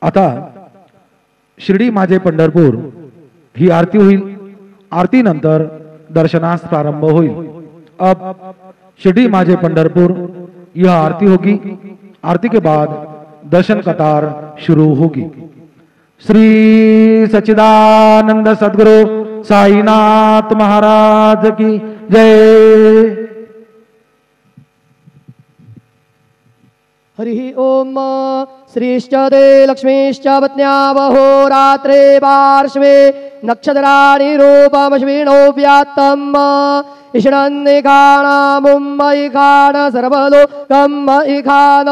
आता शिर्डी माझे पंढरपूर ही आरती होईल। आरती नंतर दर्शनास प्रारंभ होईल। अब शिर्डी माझे पंढरपुर यह आरती होगी। आरती के बाद दर्शन कतार शुरू होगी। श्री सच्चिदानंद सद्गुरु साईनाथ महाराज की जय। हरि ओम। श्रीश्च दे लक्ष्मीश्च पत्न्यावहो रात्रे पार्श्वे नक्षत्राणि रूपमश्विनो व्यात्तम् इषणन्निखाणामुम्मयिखाण सर्वलोकम्मयिखाण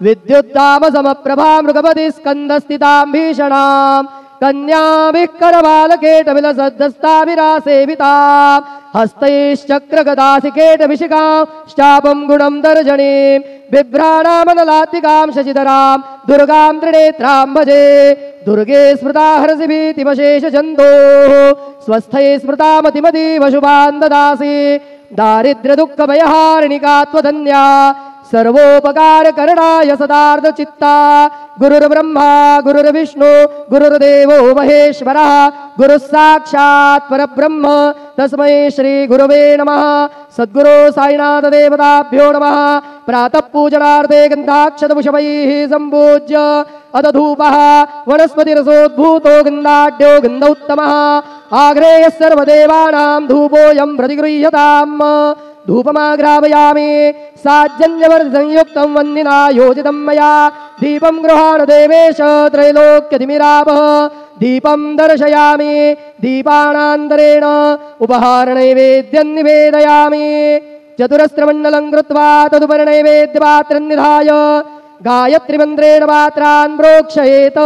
विद्युत्तामसमप्रभा मृगपति स्कन्दस्थितां भीषणाम् कन्याभिः करबालकेटविलसद्धस्ताभिरासेवितां हस्तैश्चक्रगदासिकेटभिषिकां श्चापं गुणं दर्जनीं बिभ्राणामनलात्मिकां शशिधरां दुर्गां त्रिनेत्रां भजे। दुर्गे स्मृता हरसिभीतिमशेषजन्तोः स्वस्थये स्मृता मतिमतीव शुभान् ददासि। दारिद्र्यदुःखभयहारिणिका त्वधन्या सर्वोपकारकरणाय सदार्धचित्ता। गुरुर्ब्रह्मा गुरुर्विष्णु गुरुर्देवो महेश्वरः गुरुः साक्षात् परब्रह्म तस्मै श्री गुरवे नमः। सद्गुरो साईनाथ देवताभ्यो नमः। प्रातः पूजनार्थे गन्धाक्षतपुष्पैः सम्पूज्य अथ धूपः वनस्पतिरसोद्भूतो गन्धाढ्यो गन्धोत्तमः आग्रेयः सर्वदेवानां धूपोऽयं प्रतिगृह्यताम्। धूपमाग्रापयामि साज्जन्यवर्धसंयुक्तं वह्निना योजितं मया दीपं गृहाण देवेश त्रैलोक्यतिमिरापः। दीपं दर्शयामि दीपानान्तरेण उपहारनैवेद्यं निवेदयामि। चतुरस्रमण्डलं कृत्वा तदुपरिनैवेद्यपात्रं निधाय गायत्रीमन्त्रेण पात्रान् प्रोक्षयेत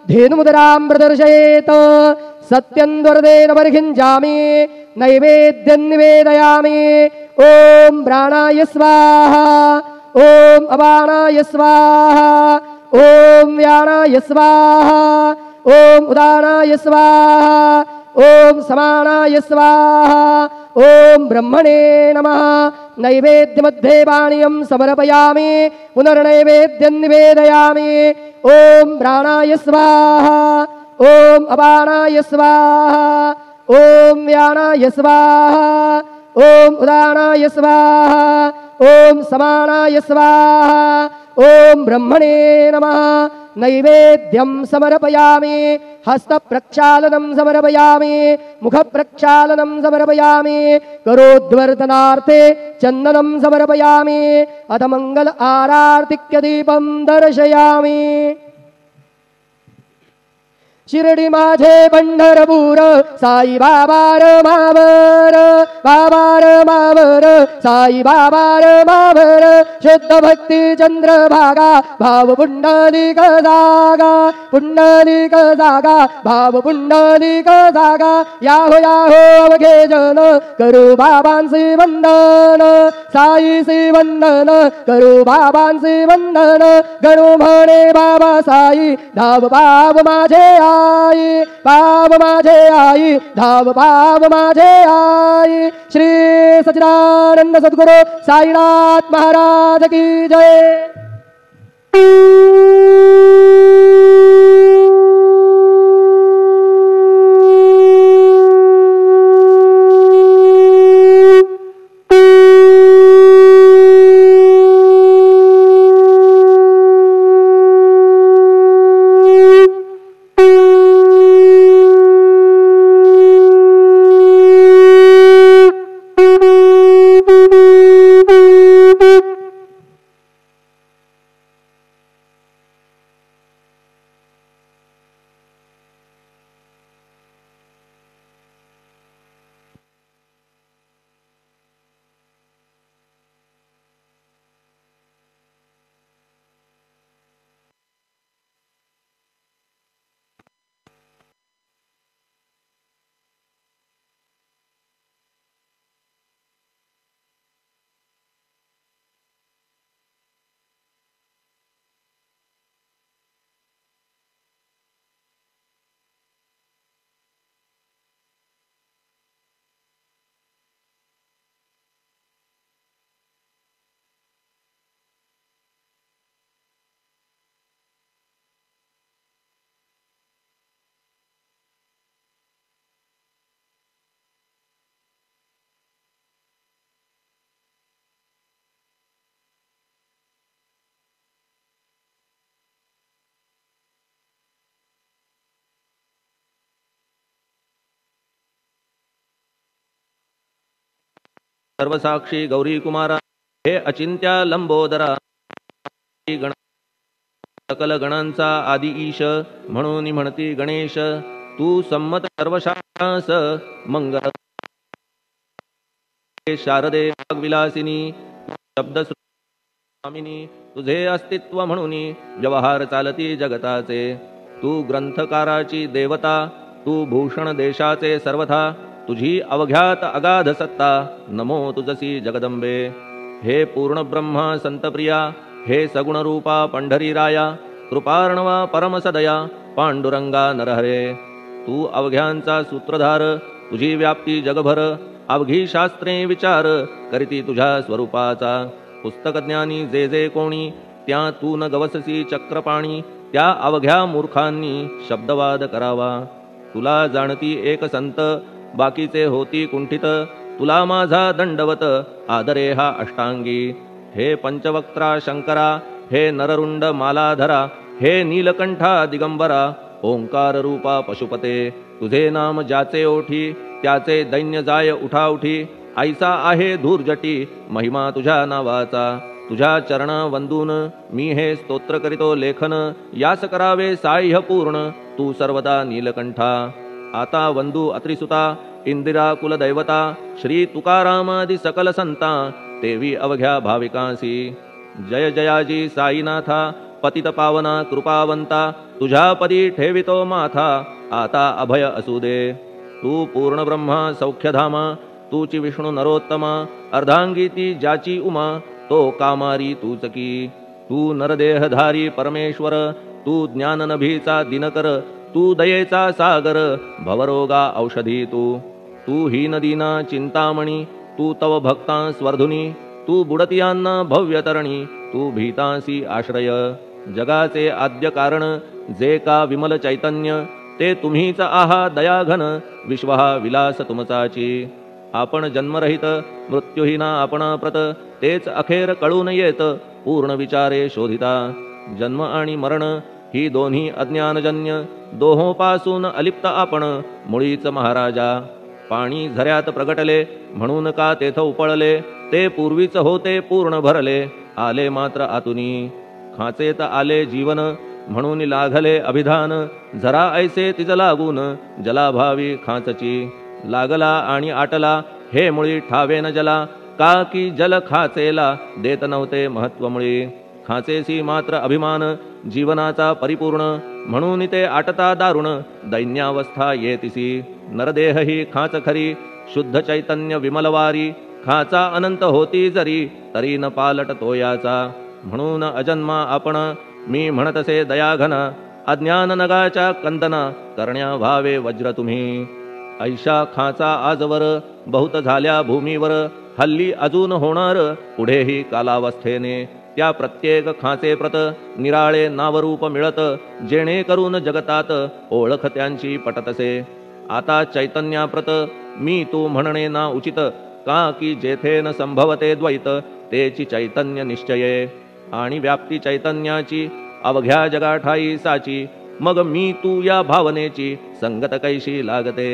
धेनुमुदरां प्रदर्शयेत। सत्यन्वरदेन वर्हिञ्जामि नैवेद्यं निवेदयामि। ओम प्राणाय स्वाहा ओम अपानाय स्वाहा ओम व्यानाय स्वाहा ओम उदानाय स्वाहा ओम समानाय स्वाहा ओम ब्रह्मणे नमः। नैवेद्यमध्ये पानीयं समर्पयामि पुनर्नैवेद्यं निवेदयामि। ओम प्राणाय स्वाहा ओम अपानाय स्वाहा ओम व्यानाय स्वाहा ओम उदानाय स्वाहा ओम समानाय स्वाहा ओम ब्रह्मणे नमः। नैवेद्यं समर्पयामि हस्तप्रक्षालनं समर्पयामि मुखप्रक्षालनं समर्पयामि करोद्वर्तनार्थे चन्दनं समर्पयामि अथ मंगल आरार्तिक्यदीपं दर्शयामि। शिर्डी माझे पंढरपूर साई बाबार मावर बाबार मावर साई बाबार मावर शुद्ध भक्ती चंद्रभागा भाव पुंडलिक जागा पुंडलिक जागा भाव पुंडलिक जागा। याहो याहो अवघे जन करू बाबांचे वंदन साईचे वंदन करू बाबांचे वंदन गणू म्हणे बाबा साई धाव बाब माझे आई बाब माझे आई धाव बाब माझे आई। श्री सच्चिदानंद सद्गुरु साईनाथ महाराज की जय। सर्वसाक्षी गौरी कुमारा हे अचिंत्या लंबोदरा गण सकल गणांचा आदि ईश म्हणून म्हणती गणेश तू संमत सर्वशास मंगल शारदे विलासिनी शब्द स्वामिनी तुझे अस्तित्व म्हणून व्यवहार चालती जगताचे तू ग्रंथकाराची देवता तू भूषण देशाचे सर्वथा तुझी अवघ्यात अगाध सत्ता नमो तुझसी जगदंबे हे पूर्ण ब्रह्मा संतप्रिया हे सगुण रूपा पंढरीराया कृपार्णवा परमसदया पांडुरंगा नरहरे तू अवघ्यांचा सूत्रधार तुझी व्याप्ती जगभर अवघी शास्त्रे विचार करीती तुझ्या स्वरूपाचा पुस्तकज्ञानी जे जे कोणी त्या तू न गवससी चक्रपाणी त्या अवघ्या मूर्खांनी शब्दवाद करावा तुला जाणती एक संत बाकीचे होती कुंठित तुला माझा दंडवत आदरे हा अष्टांगी हे पंचवक्त्रा शंकरा हे नररुंड मालाधरा हे नीलकंठा दिगंबरा ओंकार रूपा पशुपते तुझे नाम ज्याचे ओठी त्याचे दैन्य जाय उठाउठी ऐसा आहे धूर्जटी महिमा तुझ्या नावाचा तुझ्या चरण वंदून मी हे स्तोत्र करीतो लेखन यास करावे साह्य पूर्ण तू सर्वदा नीलकंठा आता वंदू अत्रिसुता इंदिरा कुलदैवता श्री तुकारामादि सकल संता तेवी अवघ्या भाविकांसी जय जयाजी साईनाथा पतित पावना कृपावंता तुझ्या पदी ठेवितो माथा आता अभय असू दे तू पूर्ण ब्रह्मा सौख्यधामा तूची विष्णू नरोत्तमा अर्धांगी ती ज्याची उमा तो कामारी तूच की तू नरदेहधारी परमेश्वर तू ज्ञाननभीचा दिनकर तू दयेचा सागर भवरोगा औषधी तू हीन दीना चिंतामणी तू तव भक्ता स्वर्धुनी तू बुडतियांना भव्यतरणी तू भीतांसी आश्रय जगाचे आद्य कारण जे का विमल चैतन्य ते तुम्हीच आहा दयाघन विश्वहा विलास तुमचाची आपण जन्मरहित मृत्युहीना आपण प्रत तेच अखेर कळून येत पूर्ण विचारे शोधिता जन्म आणि मरण ही दोन्ही अज्ञानजन्य दोहोपासून अलिप्त आपण मुळीच महाराजा पाणी झऱ्यात प्रगटले म्हणून का तेथ उपळले ते पूर्वीच होते पूर्ण भरले आले मात्र आतुनी खाचेत आले जीवन म्हणून लागले अभिधान झरा ऐसे तिज लागून जलाभावी खाचची लागला आणि आटला हे मुळी ठावे न जला का की जल खाचेला देत नव्हते महत्व मुळी खाचेसी मात्र अभिमान जीवनाचा परिपूर्ण म्हणून ते आटता दारुण दैन्यावस्था येतिसी नरदेह ही खाच खरी शुद्ध चैतन्य विमलवारी खाचा अनंत होती जरी तरी न पालट तोयाचा म्हणून अजन्मा आपण मी म्हणतसे दयाघन अज्ञान नगाच्या कंदना करण्या व्हावे वज्र तुम्ही ऐशा खाचा आजवर बहुत झाल्या भूमीवर हल्ली अजून होणार पुढेही कालावस्थेने त्या प्रत्येक खाचे प्रत निराळे नावरूप मिळत जेणे करून जगतात ओळख त्यांची पटतसे आता चैतन्याप्रत मी तू म्हणणे ना उचित का की जेथे न संभवते द्वैत तेची चैतन्य निश्चये आणि व्याप्ती चैतन्याची अवघ्या जगाठाई साची मग मी तू या भावनेची संगत कैशी लागते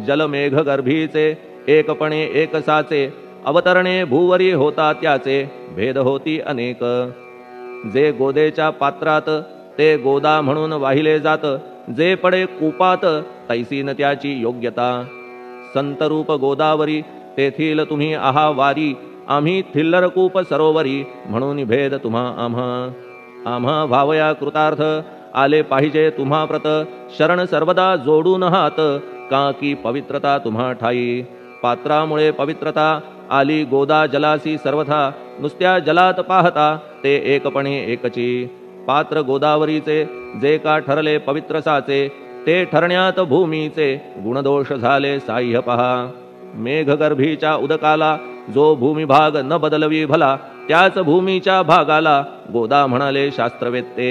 जलमेघ गर्भीचे एकपणे एक साचे अवतरणे भूवरी होता त्याचे भेद होती अनेक जे गोदेच्या पात्रात ते गोदा म्हणून वाहिले जात जे पडे कूपात तैसीन त्याची योग्यता संतरूप गोदावरी तेथील तुम्ही आहा वारी आम्ही थिल्लर कूप सरोवरी म्हणून भेद तुम्हा आम्हा भावया कृतार्थ आले पाहिजे तुम्हा प्रत शरण सर्वदा जोडून हात का की पवित्रता तुम्हा ठाई पात्रामुळे पवित्रता आली गोदा जलासी सर्वथा नुसत्या जलात पाहता ते एकपणे एकची पात्र गोदावरीचे जे का ठरले पवित्र साचे ते ठरण्यात भूमीचे गुणदोष झाले साह्य पहा मेघगर्भीच्या उदकाला जो भूमिभाग न बदलवी भला त्याच भूमीच्या भागाला गोदा म्हणाले शास्त्रवेत्ते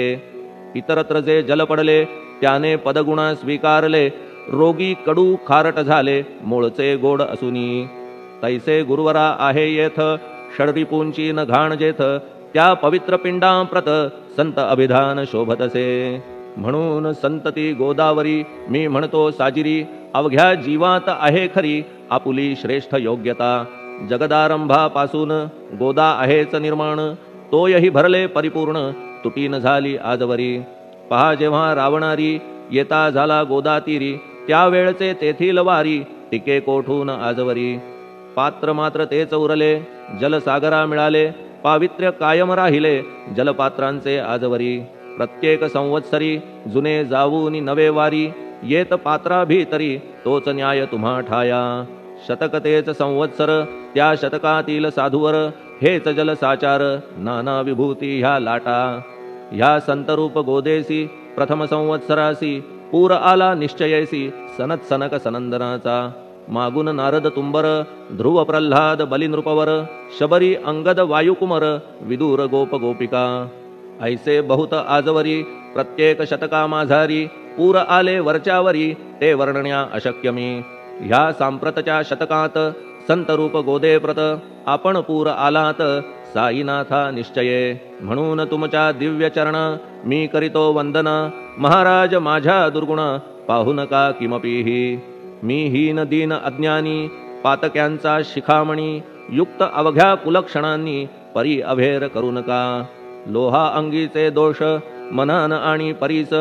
इतरत्र जे जल पडले त्याने पदगुण स्वीकारले रोगी कडू खारट झाले मूळचे गोड असुनी तैसे गुरुवरा आहे येथ षडरिपूंची न घाण जेथ त्या पवित्र पिंडांप्रत संत अभिधान शोभतसे म्हणून संतती गोदावरी मी म्हणतो साजिरी अवघ्या जीवात आहे खरी आपुली श्रेष्ठ योग्यता जगदारंभापासून गोदा आहेच निर्माण, तोयही भरले परिपूर्ण, तुटीन झाली आजवरी. पहा जेव्हा रावणारी येता झाला गोदा तीरी, त्यावेळचे तेथील वारी टिके कोठून आजवरी. पात्र मात्र तेच उरले, जलसागरा मिळाले, पावित्र्य कायम राहिले जलपात्रांचे आजवरी. प्रत्येक संवत्सरी जुने जाऊनी नवे वारी, येत पात्रा भीतरी तोच न्याय तुम्हा ठाया. शतक तेच संवत्सर, त्या शतकातील साधूवर हेच जलसाचार, नाना विभूती ह्या लाटा. ह्या संतरूप गोदेसी प्रथम संवत्सरासी, पूर आला निश्चयेसी सनत सनक सनंदनाचा. मागून नारद तुंबर, ध्रुव प्रल्हाद बलिनृपवर, शबरी अंगद वायुकुमर, विदूर गोप गोपिका. ऐसे बहुत आजवरी प्रत्येक शतका माझारी, पूर आले वरच्यावरी ते वर्णण्या अशक्य मी. ह्या सांप्रतच्या शतकात संतरूप गोदे प्रत, आपण पूर आलात साईनाथा निश्चये. म्हणून तुमच्या दिव्य चरण मी करीतो वंदना, महाराज माझ्या दुर्गुण पाहू नका किमपीही. मी हीन दीन अज्ञानी पातक्यांचा शिखामणी, युक्त अवघ्या कुलक्षणांनी परी अभेर करू नका. लोहा अंगीचे दोष मनान आणि परीस,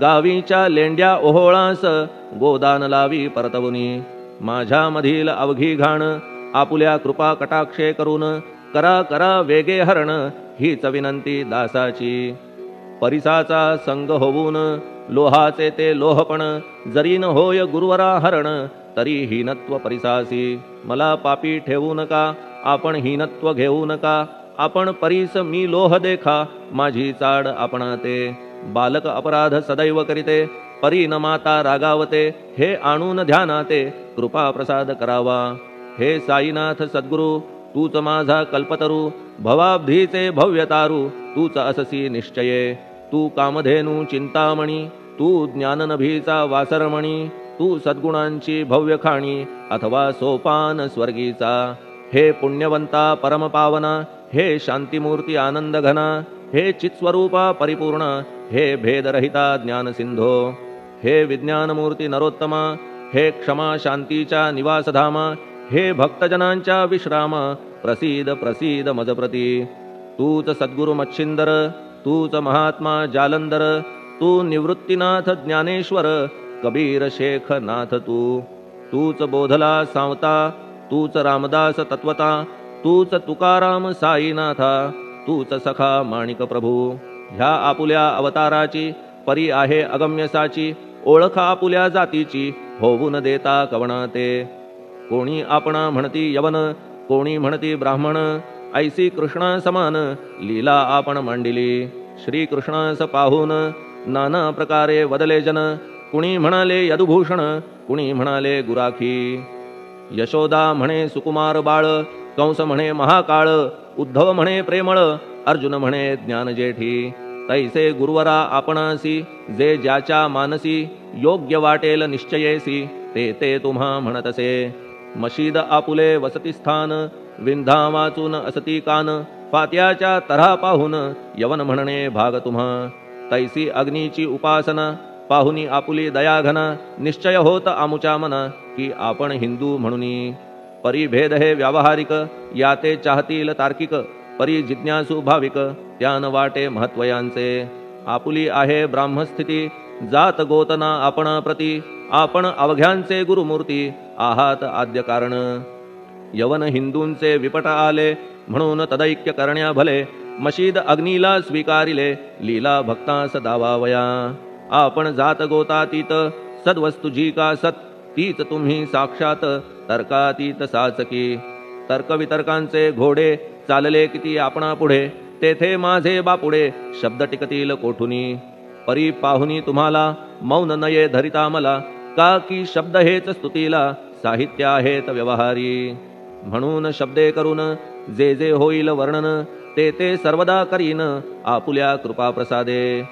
गावीच्या लेंड्या ओहोळास गोदान लावी परतवुनी. माझ्या मधील अवघी घाण आपुल्या कृपा कटाक्षे करून, करा करा वेगे हरण हीच विनंती दासाची. परिसाचा संग होऊन लोहाचे ते लोहपण, जरीन होय गुरुवरा हरण तरी हीनत्व परिसासी. मला पापी ठेवू नका, आपण हीनत्व घेऊ नका. आपण परीस मी लोह देखा, माझी चाड आपणाते. बालक अपराध सदैव करीते, परी न माता रागावते. हे आणून ध्यानाते कृपा प्रसाद करावा. हे साईनाथ सद्गुरु तूच माझा कल्पतरू, भवाब्धीचे भव्यतारू तूच अससी निश्चये. तू कामधेनू चिंतामणी, तू ज्ञाननभीचा वासरमणी. तू सद्गुणांची भव्य खाणी, अथवा सोपान स्वर्गीचा. हे पुण्यवंता परमपावना, हे शांतिमूर्ती आनंद घना. हे चित्स्वरूपा परिपूर्ण, हे भेदरहिता ज्ञानसिंधो. हे विज्ञानमूर्ती नरोत्तमा, हे क्षमा शांतीच्या निवासधामा. हे भक्तजनांच्या विश्राम, प्रसीद प्रसीद मजप्रती. तूच सद्गुरु मच्छिंदर, तूच महात्मा जालंधर. तू निवृत्तीनाथ ज्ञानेश्वर, कबीर शेख नाथ तू. तूच बोधला सांवता, तूच रामदास तत्वता. तूच तुकाराम साईनाथा, तूच सखा माणिक प्रभू. ह्या आपुल्या अवताराची परी आहे अगम्यसाची. ओळख आपुल्या जातीची होऊन देता कवणाते. कोणी आपणा म्हणती यवन, कोणी म्हणती ब्राह्मण. ऐसी कृष्णा समान लीला आपण मांडिली. श्री कृष्णास पाहून नाना प्रकारे वदले जन. कुणी म्हणाले यदुभूषण, कुणी म्हणाले गुराखी. यशोदा म्हणे सुकुमार बाळ, कंस म्हणे महाकाळ. उद्धव म्हणे प्रेमळ, अर्जुन म्हणे ज्ञानजेठी. तैसे गुरुवरा आपणासी, जे ज्याच्या मानसी. योग्य वाटेल निश्चयेसी, ते ते तुम्हा म्हणतसे. मशीद आपुले वसतिस्थान, विंधा वाचून असती कान. फात्याच्या तऱ्हा पाहून यवन म्हणणे भाग तुम्हा. तैसी अग्नीची उपासना, पाहुनी आपुली दयाघना. निश्चय होत आमुच्या मना, की आपण हिंदू म्हणूनी. परिभेद हे व्यावहारिक, याते चाहतील तार्किक. परी जिज्ञासू भाविक, त्यान वाटे महत्वयांचे. आपुली आहे ब्राह्मस्थिती, जात गोतना आपणा प्रती. आपण अवघ्यांचे गुरुमूर्ती, आहात आद्य कारण. यवन हिंदूंचे विपट आले, म्हणून तदैक्य करण्या भले. मशीद अग्नीला स्वीकारिले, लीला भक्तास दावावया. आपण जात गोतातीत, सद्वस्तु जी का सत. तीच तुम्ही साक्षात तर्कातीत साचकी. तर्कवितर्कांचे घोडे चालले किती आपणा पुढे. तेथे माझे बापुडे शब्द टिकतील कोठुनी. परी पाहुनी तुम्हाला मौन नये धरिता मला. का की शब्द हेच स्तुतीला, साहित्य आहेत व्यवहारी. म्हणून शब्दे करून जे जे होईल वर्णन, ते ते सर्वदा करीन आपुल्या कृपा प्रसादे.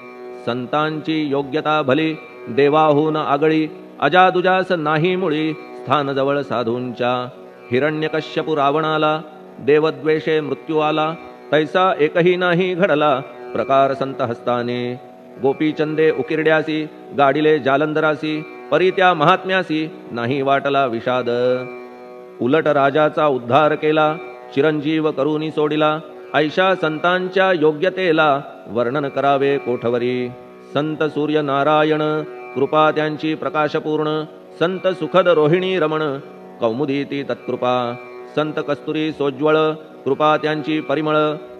संतांची योग्यता भली, देवाहून आगळी. अजादुजास नाही मुळी, स्थान जवळ साधूंच्या. हिरण्यकश्यपु रावणाला, देवद्वेषे मृत्यू आला. तैसा एकही नाही घडला, प्रकार संत हस्ताने. गोपीचंदे उकिरड्यासी, गाडिले जालंधरासी. परी त्या महात्म्यासी नाही वाटला विषाद. उलट राजाचा उद्धार केला, चिरंजीव करूनी सोडिला. ऐशा संतांच्या योग्यतेला वर्णन करावे कोठवरी. संत सूर्य नारायण कृपा त्यांची प्रकाशपूर्ण. संत सुखद रोहिणी रमण कौमुदी ती तत्कृपा. संत कस्तुरी सोज्वळ कृपा त्यांची परिमळ.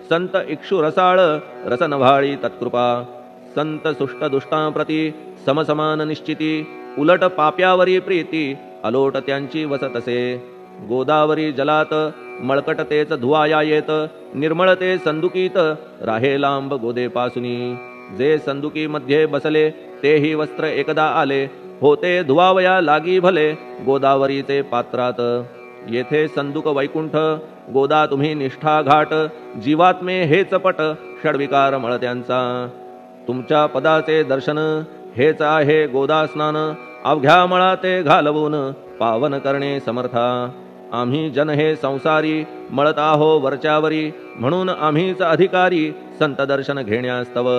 संत इक्षु रसाळ रसनव्हाळी तत्कृपा. संत सुष्ट दुष्टांप्रती समसमान निश्चिती. उलट पाप्यावरी प्रीती अलोट त्यांची वसतसे. गोदावरी जलात मळकट तेच धुवाया येत. निर्मळ ते संदुकीत राहे लांब गोदेपासुनी. जे संदुकी मध्ये बसले तेही वस्त्र एकदा आले. होते धुवावया लागी भले गोदावरीचे पात्रात. येथे संदुक वैकुंठ गोदा तुम्ही निष्ठा घाट. जीवात्मे हेच पट षडविकार मळ त्यांचा. तुमच्या पदाचे दर्शन हेच आहे गोदा स्नान. अवघ्या मळा ते घालवून पावन करणे समर्था. आम्ही जन हे संसारी मळत आहो वरच्यावरी. म्हणून आम्हीच अधिकारी संत दर्शन घेण्यास्तव.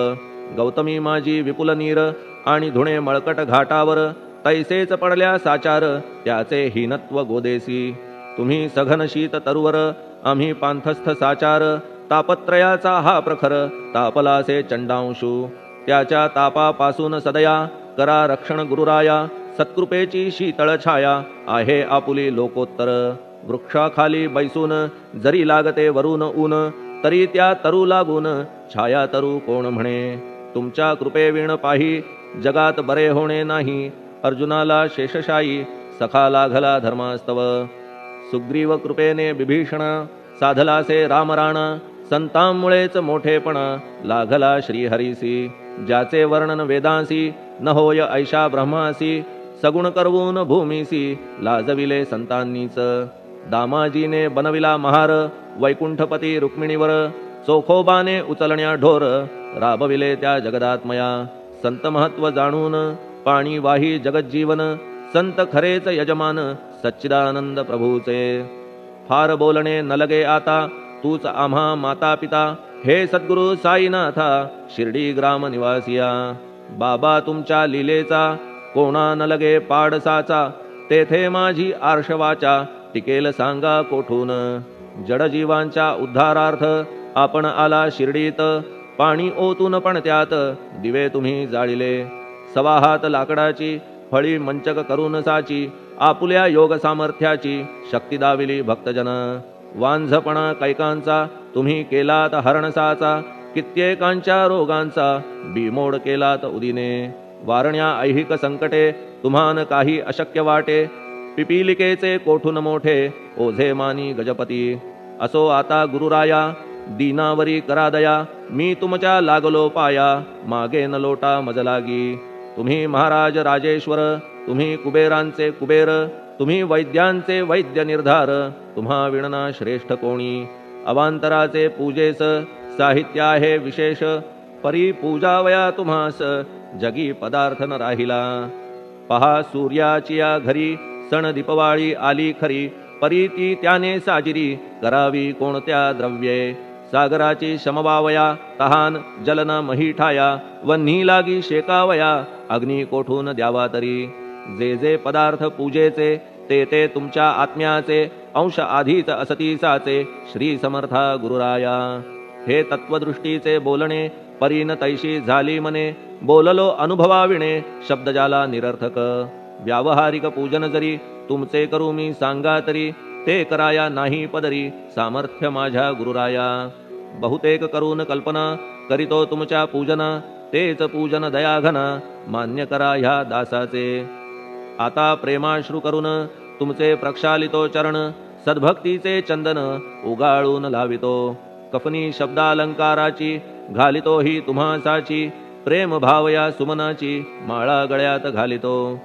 गौतमी माझी विपुल नीर आणि धुणे मळकट घाटावर. तैसेच पडल्या साचार त्याचे हीनत्व गोदेसी. तुम्ही सघन शीत तरुवर आम्ही पांथस्थ साचार. तापत्रयाचा हा प्रखर तापलासे चंडांशू. त्याच्या तापापासून सदया करा रक्षण गुरुराया. सत्कृपेची शीतळ छाया आहे आपुली लोकोत्तर. वृक्षाखाली बैसून जरी लागते वरून ऊन. तरी त्या तरू लागून छाया तरू कोण म्हणे. तुमच्या कृपेविण पाही जगात बरे होणे नाही. अर्जुनाला शेषशायी सखा लागला धर्मास्तव. सुग्रीव कृपेने बिभीषण साधलासे रामराण. संतांमुळेच मोठेपणा लागला श्रीहरीसी. ज्याचे वर्णन वेदांसी न होय ऐशा ब्रह्मासी. सगुण करवून भूमीसी लाजविले संतांनीच. दामाजीने बनविला महार वैकुंठपती रुक्मिणीवर. चोखोबाने उचलण्या ढोर राबविले त्या जगदात्मया. संत महत्व जाणून पाणी वाही जगज्जीवन. संत खरेच यजमान सच्चिदानंद प्रभूचे. फार बोलणे न लगे आता तूच आम्हा माता पिता. हे सद्गुरु साईनाथा शिर्डी ग्राम निवासिया. बाबा तुमच्या लीलेचा कोणा न लगे पाडसाचा. तेथे माझी आर्षवाचा टिकेल सांगा कोठून. जडजीवांच्या उद्धारार्थ आपण आला शिर्डीत. पाणी ओतून पण त्यात दिवे तुम्ही जाळिले. सवा हात लाकडाची फळी मंचक करून साची. आपुल्या योग सामर्थ्याची शक्ती दाविली भक्तजन. वांझपणा कैकांचा तुम्ही केलात हरणसाचा. कित्येकांच्या रोगांचा बिमोड केलात उदिने. वारण्या ऐहिक संकटे तुम्हान काही अशक्य वाटे. पिपीलिकेचे कोठून मोठे ओझे मानी गजपती. असो आता गुरुराया दीनावरी करा दया. मी तुमच्या लागलो पाया मागे न लोटा मजलागी. तुम्ही महाराज राजेश्वर तुम्ही कुबेरांचे कुबेर. तुम्ही वैद्यांचे वैद्य निर्धार. तुम्हा विणना श्रेष्ठ कोणी. अवांतराचे पूजेस साहित्य आहे विशेष. परी पूजावया तुम्हास जगी पदार्थ न राहिला. पहा सूर्याची या घरी सण दीपवाळी आली खरी. परी ती त्याने साजिरी करावी कोणत्या द्रव्ये. सागराची शमवावया तहान जलन मही ठाया. वन्ही लागी शेकावया अग्नी कोठून द्यावा तरी. जे जे पदार्थ पूजेचे ते ते तुमच्या आत्म्याचे. अंश आधीच असतीसाचे श्री समर्था गुरुराया. हे तत्वदृष्टीचे बोलणे परीन तैशी झाली मने. बोललो अनुभवाविणे शब्द जाला निरर्थक. व्यावहारिक पूजन जरी तुमचे करू मी सांगा तरी. ते कराया नाही पदरी सामर्थ्य माझ्या गुरुराया. बहुतेक करून कल्पना करीतो तुमच्या पूजना. तेच पूजन दयाघना मान्य करा ह्या दासाचे. आता प्रेमाश्रू करून तुमचे प्रक्षालितो चरण. सद्भक्तीचे चंदन उगाळून लावितो. कफनी शब्दालंकाराची घालितो ही तुम्हासाची. प्रेम भावया सुमनाची माळा गळ्यात घालितो.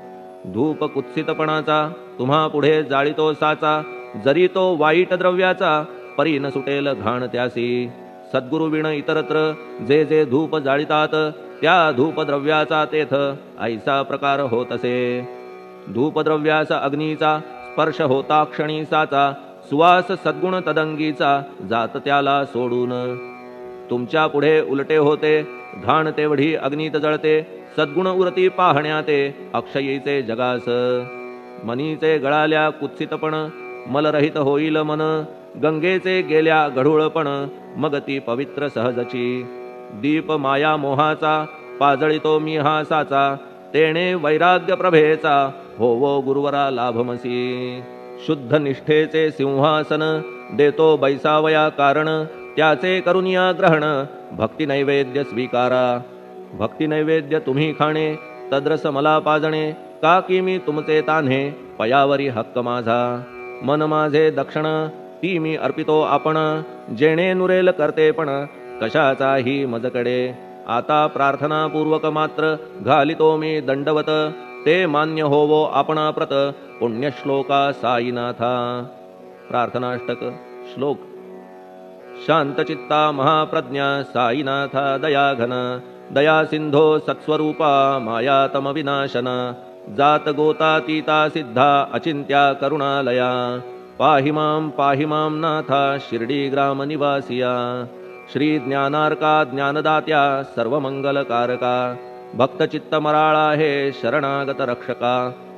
धूप कुत्सितपणाचा तुम्हा पुढे जाळितो साचा. जरी तो वाईट द्रव्याचा परी न सुटेल घाण त्यासी. सद्गुरु विण इतरत्र जे जे धूप जाळितात त्या धूपद्रव्याचा तेथ ऐसा प्रकार होत असे. धूपद्रव्याचा अग्नीचा स्पर्श होता क्षणी साचा. सुवास सद्गुण तदंगीचा जात त्याला सोडून. तुमच्या पुढे उलटे होते घाण तेवढी अग्नीत जळते. सद्गुण उरती पाहण्या ते अक्षयीचे जगास. मनीचे गळाल्या कुत्सितपण मलरहित होईल मन गंगेचे गेल्या गढूळपण मग ती पवित्र सहजची दीप माया मोहाचा पाजळितो मी हा साचा तेणे वैराग्य प्रभेचा होवो गुरुवरा लाभमसी शुद्ध निष्ठेचे सिंहासन देतो बैसावया कारण त्याचे करुनिया ग्रहण भक्ती नैवेद्य स्वीकारा भक्ती नैवेद्य तुम्ही खाणे तद्रस मला पाजणे का की मी तुमचे तान्हे पयावरी हक्क माझा मन माझे दक्षिण ती मी अर्पितो आपण जेणे नुरेल करते पण कशाचाही मजकडे आता प्रार्थनापूर्वक मात्र घालितो मी दंडवत ते मान्य होवो आपण प्रत पुण्यश्लोका साईनाथा प्रार्थनाष्टक श्लोक शांतचित्ता महाप्रज्ञा साईनाथा दयाघन दया सिंधो सत्स्वरूपा मायातम विनाशन जात गोतातीता सिद्धा अचिंत्या करुणालया पाहि मां नाथा शिर्डी ग्राम निवासिया श्री ज्ञानार्का ज्ञानदात्या सर्वमंगलकारका भक्तचित्त मराळा हे शरणागत रक्षका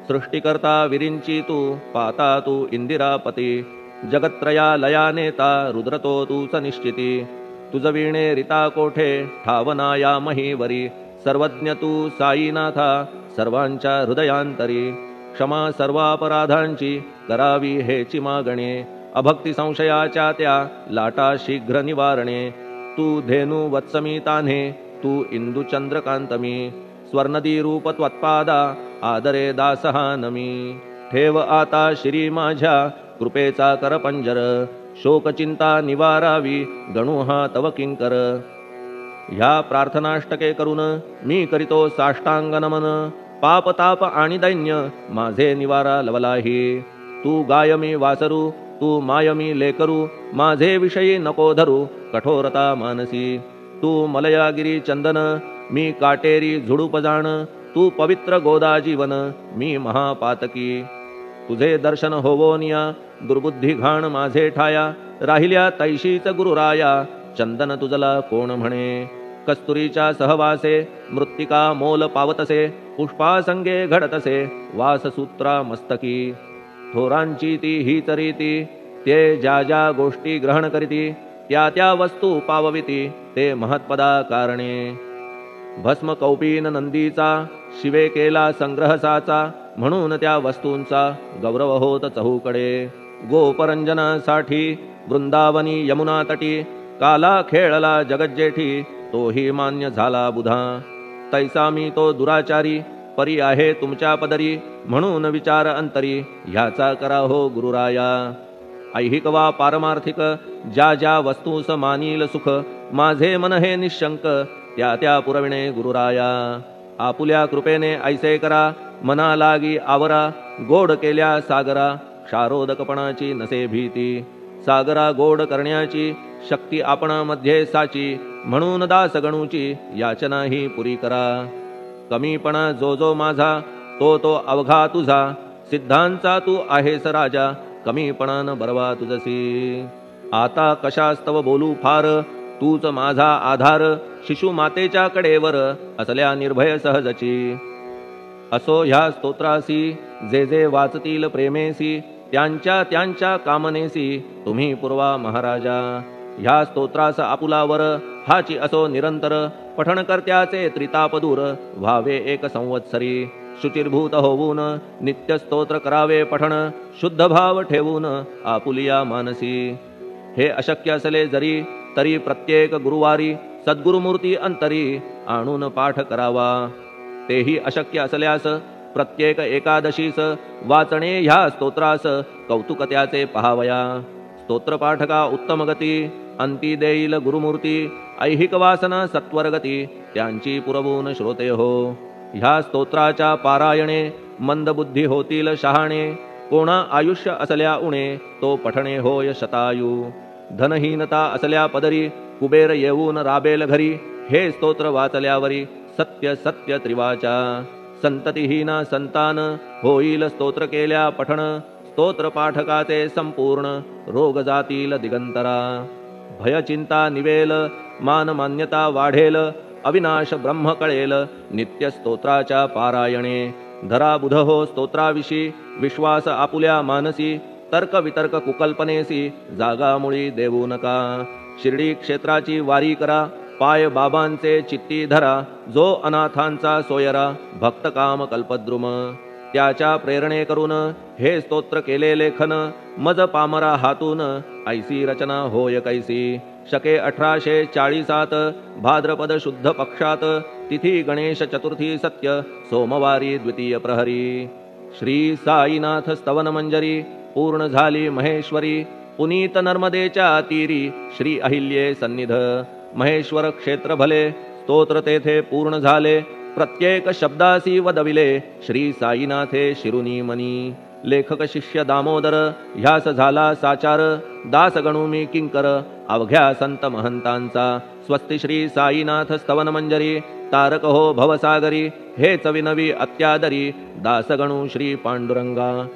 सृष्टिकर्ता विरिंची तू पाता तू इंदिरापती जगत्त्रया लया नेता रुद्रतो तूच निश्चिती तुझ वीणे रिता कोठे ठावना या महीवरी सर्वज्ञ तू साईनाथा सर्वांच्या हृदयांतरी क्षमा सर्वापराधांची करावी हेची मागणे अभक्ती संशयाच्या त्या लाटा शीघ्र निवारणे तू धेनु वत्समी तान्हे तू इंदू चंद्रकांतमी स्वर्णदी रूप त्वत्पादा आदरे दासहा नमी ठेव आता श्री माझ्या कृपेचा करपंजर शोकचिंता निवारावी गणू हा तव किंकर ह्या प्रार्थनाष्टके करून मी करीतो साष्टांग नमन पाप ताप आणि दैन्य माझे निवारा लवलाही तू गाय मी वासरू तू माय मी लेकरू माझे विषयी नको धरू कठोरता मानसी तू मलयागिरी चंदन मी काटेरी झुडूप जाण तू पवित्र गोदा जीवन मी महापातकी तुझे दर्शन होवोनिया दुर्बुद्धी घाण माझे ठाया राहिल्या तैशीच गुरुराया चंदन तुझला कोण म्हणे कस्तुरीच्या सहवासे मृत्तिका मोल पावतसे पुष्पासंगे घडतसे वाससूत्रा मस्तकी थोरांची ती हीच रीती ते ज्या ज्या गोष्टी ग्रहण करीती त्या त्या वस्तू पावविती ते महत्पदा कारणे भस्म कौपीन नंदीचा शिवे केला संग्रह साचा म्हणून त्या वस्तूंचा गौरव होत चहूकडे गोपरंजनासाठी वृंदावनी यमुना तटी काला खेळला जगज्जेठी तोही मान्य झाला बुधा तैसा मी तो दुराचारी परी आहे तुमच्या पदरी म्हणून विचार अंतरी ह्याचा करा हो गुरुराया ऐहिक वा पारमार्थिक ज्या ज्या वस्तूस मानील सुख माझे मन हे निशंक त्या त्या पुरविणे गुरुराया आपुल्या कृपेने ऐसे करा मना लागी आवरा गोड केल्या सागरा क्षारोदकपणाची नसे भीती सागरा गोड करण्याची शक्ती आपणामध्ये साची म्हणून दास गणूची याचना ही पुरी करा कमीपणा जो जो माझा तो तो अवघा तुझा सिद्धांचा तू आहेस राजा कमीपणान बरवा तुझसी आता कशास्तव बोलू फार तूच माझा आधार शिशु मातेच्या कडेवर असल्या निर्भय सहजची असो ह्या स्तोत्रासी जे जे वाचतील प्रेमेसी त्यांच्या त्यांच्या कामनेसी तुम्ही पुरवा महाराजा ह्या स्तोत्रास आपुलावर हाची असो निरंतर पठण करत्याचे त्रितापदूर व्हावे एक संवत्सरी शुचिर्भूत होऊन नित्य स्तोत्र करावे पठण शुद्ध भाव ठेवून आपुलिया मानसी हे अशक्य असले जरी तरी प्रत्येक गुरुवारी सद्गुरुमूर्ती अंतरी आणून पाठ करावा तेही अशक्य असल्यास प्रत्येक एकादशीस वाचणे ह्या स्तोत्रास कौतुक त्याचे पहावया स्तोत्रपाठका उत्तम गती अंती देईल गुरुमूर्ती ऐहिक वासना सत्वरगती त्यांची पुरवून श्रोते हो ह्या स्तोत्राच्या पारायणे मंदबुद्धी होतील शहाणे कोणा आयुष्य असल्या उणे तो पठणे होय शतायू धनहीनता असल्या पदरी कुबेर येऊन राबेल घरी हे स्तोत्र वाचल्यावरी सत्य सत्य त्रिवाचा संततिहीना संतान होईल स्तोत्र केल्या पठण स्तोत्र पाठकाचे संपूर्ण रोग जातील दिगंतरा भय चिंता निवेल मान मान्यता वाढेल अविनाश ब्रह्म कळेल नित्य स्तोत्राच्या पारायणे धरा बुध हो स्तोत्राविषयी विश्वास आपुल्या मानसी तर्क वितर्क कुकल्पनेसी जागा मुळी देऊ नका. शिर्डी क्षेत्राची वारी करा, पाय बाबांचे चित्ती धरा. जो अनाथांचा सोयरा, भक्त काम कल्पद्रुम. त्याच्या प्रेरणे करून हे स्तोत्र केले लेखन. मज पामरा हातून ऐसी रचना होय कैसी. शके 1840 भाद्रपद शुद्ध पक्षात. तिथी गणेश चतुर्थी सत्य सोमवारी द्वितीय प्रहरी. श्री साईनाथ स्तवन मंजरी पूर्ण झाली महेश्वरी. पुनीत नर्मदेच्या तीरी श्री अहिल्ये सन्निध. महेश्वर क्षेत्र भले स्तोत्र तेथे पूर्ण झाले. प्रत्येक शब्दासी वदविले श्री साईनाथे शिरुनी मनी. लेखक शिष्य दामोदर ह्यास झाला साचार. दास गणू मी किंकर अवघ्या संत महंतांचा. स्वस्ति श्री साईनाथ स्तवन मंजरी तारक हो भवसागरी. हेच विनवी अत्यादरी दास गणू श्री पांडुरंगा.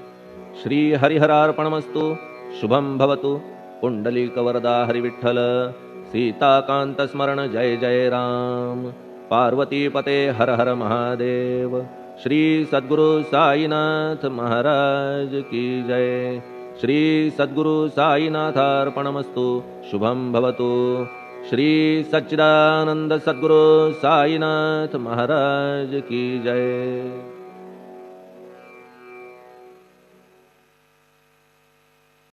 श्री हरिहरार्पणमस्तु. शुभम भवतु. पुंडलिक वरदा हरिविठ्ठल. सीताकांत स्मरण जय जय राम. पार्वती पते हर हर महादेव. श्री सद्गुरु साईनाथ महाराज की जय. श्री सद्गुरु साईनाथार्पणमस्तु. शुभम भवतु. श्री सच्चिदानंद सद्गुरु साईनाथ महाराज की जय.